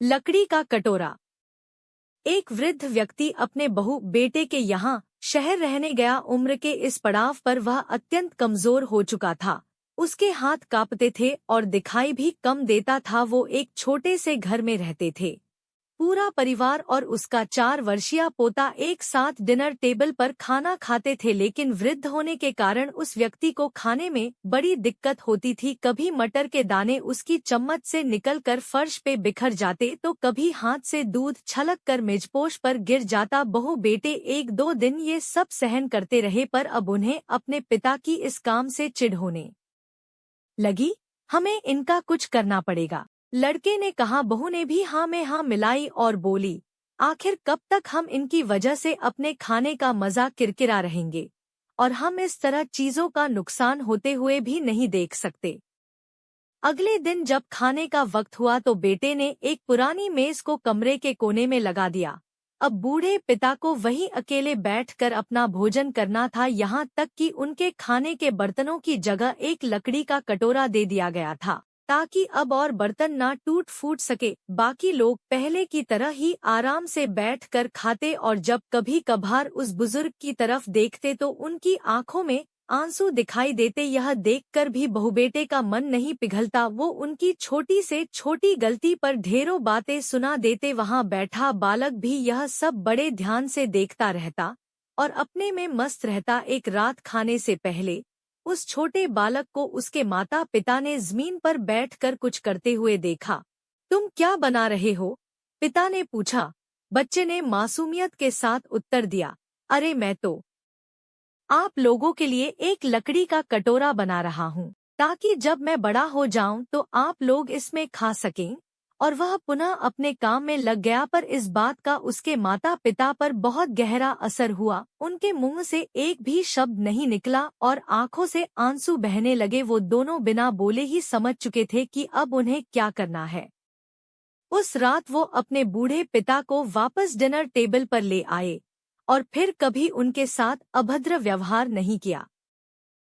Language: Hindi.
लकड़ी का कटोरा। एक वृद्ध व्यक्ति अपने बहू बेटे के यहाँ शहर रहने गया। उम्र के इस पड़ाव पर वह अत्यंत कमजोर हो चुका था। उसके हाथ कांपते थे और दिखाई भी कम देता था। वो एक छोटे से घर में रहते थे। पूरा परिवार और उसका 4 वर्षीय पोता एक साथ डिनर टेबल पर खाना खाते थे, लेकिन वृद्ध होने के कारण उस व्यक्ति को खाने में बड़ी दिक्कत होती थी। कभी मटर के दाने उसकी चम्मच से निकलकर फर्श पे बिखर जाते तो कभी हाथ से दूध छलक कर मेजपोश पर गिर जाता। बहू बेटे 1-2 दिन ये सब सहन करते रहे, पर अब उन्हें अपने पिता की इस काम से चिढ़ होने लगी। हमें इनका कुछ करना पड़ेगा, लड़के ने कहा। बहू ने भी हाँ में हाँ मिलाई और बोली, आखिर कब तक हम इनकी वजह से अपने खाने का मजा किरकिरा रहेंगे, और हम इस तरह चीजों का नुकसान होते हुए भी नहीं देख सकते। अगले दिन जब खाने का वक्त हुआ तो बेटे ने एक पुरानी मेज को कमरे के कोने में लगा दिया। अब बूढ़े पिता को वहीं अकेले बैठकर अपना भोजन करना था। यहाँ तक कि उनके खाने के बर्तनों की जगह एक लकड़ी का कटोरा दे दिया गया था, ताकि अब और बर्तन ना टूट फूट सके। बाकी लोग पहले की तरह ही आराम से बैठकर खाते, और जब कभी कभार उस बुजुर्ग की तरफ देखते तो उनकी आंखों में आंसू दिखाई देते। यह देखकर भी बहुबेटे का मन नहीं पिघलता। वो उनकी छोटी से छोटी गलती पर ढेरों बातें सुना देते। वहाँ बैठा बालक भी यह सब बड़े ध्यान से देखता रहता और अपने में मस्त रहता। एक रात खाने से पहले उस छोटे बालक को उसके माता पिता ने जमीन पर बैठकर कुछ करते हुए देखा। तुम क्या बना रहे हो? पिता ने पूछा। बच्चे ने मासूमियत के साथ उत्तर दिया, अरे मैं तो आप लोगों के लिए एक लकड़ी का कटोरा बना रहा हूँ, ताकि जब मैं बड़ा हो जाऊं तो आप लोग इसमें खा सकें। और वह पुनः अपने काम में लग गया। पर इस बात का उसके माता पिता पर बहुत गहरा असर हुआ। उनके मुंह से एक भी शब्द नहीं निकला और आंखों से आंसू बहने लगे। वो दोनों बिना बोले ही समझ चुके थे कि अब उन्हें क्या करना है। उस रात वो अपने बूढ़े पिता को वापस डिनर टेबल पर ले आए और फिर कभी उनके साथ अभद्र व्यवहार नहीं किया।